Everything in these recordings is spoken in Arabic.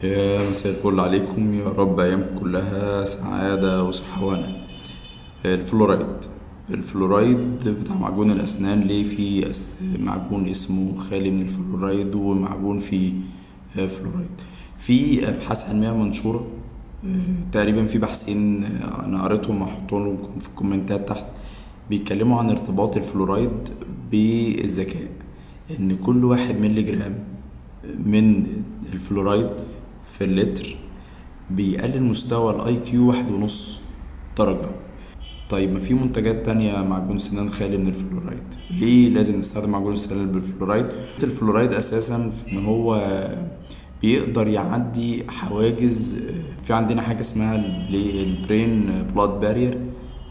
مساء الفل عليكم، يا رب أيامكم كلها سعادة وصحة وهنا. الفلورايد. الفلورايد بتاع معجون الأسنان، ليه في معجون اسمه خالي من الفلورايد ومعجون فيه فلورايد. في أبحاث علمية منشورة، تقريبا في بحثين أنا قريتهم هحطهم لكم في الكومنتات تحت، بيتكلموا عن ارتباط الفلورايد بالذكاء. إن كل 1 مللي جرام من الفلورايد في اللتر بيقلل مستوى الاي كيو 1.5 درجة. طيب ما في منتجات تانية معجون سنان خالي من الفلورايد، ليه لازم نستخدم معجون السنان بالفلورايد؟ الفلورايد اساسا في ان هو بيقدر يعدي حواجز. في عندنا حاجة اسمها البرين بلاد بارير،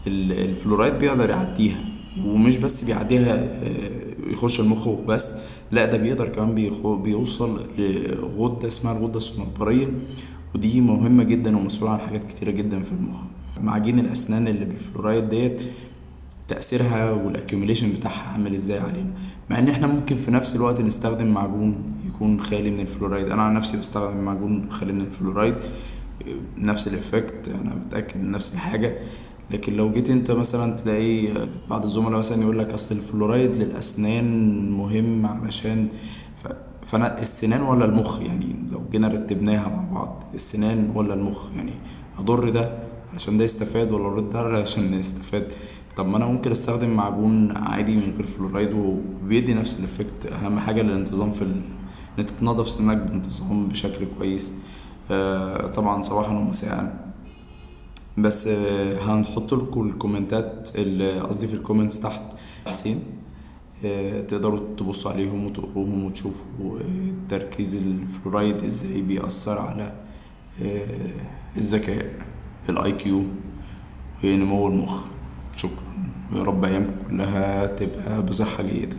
الفلورايد بيقدر يعديها، ومش بس بيعديها يخش المخ وبس، لا ده بيقدر كمان بيوصل لغدة اسمها الغدة الصنوبرية، ودي مهمة جدا ومسؤولة عن حاجات كتيرة جدا في المخ. معاجين الأسنان اللي بالفلورايد ديت تأثيرها والاكيوميليشن بتاعها عامل ازاي علينا، مع ان احنا ممكن في نفس الوقت نستخدم معجون يكون خالي من الفلورايد. انا عن نفسي بستخدم معجون خالي من الفلورايد، نفس الافكت، انا متأكد من نفس الحاجة. لكن لو جيت انت مثلا تلاقي بعض الزملاء مثلا يقول لك اصل الفلورايد للاسنان مهم علشان ف... فانا السنان ولا المخ؟ يعني لو جينا رتبناها مع بعض، السنان ولا المخ؟ يعني اضر ده علشان ده يستفاد ولا اضر ده علشان يستفاد؟ طب ما انا ممكن استخدم معجون عادي من غير فلورايد وبيدي نفس الافكت. اهم حاجه الانتظام ان انت تنظف سنانك بانتظام بشكل كويس. طبعا صباحا ومساء. بس هنحط لكم الكومنتات قصدي في الكومنتس تحت بحثين، تقدروا تبصوا عليهم وتقروهم وتشوفوا تركيز الفلورايد ازاي بيأثر على الذكاء، الاي كيو، ونمو المخ. شكرا، ويا رب ايامكم كلها تبقى بصحة جيدة.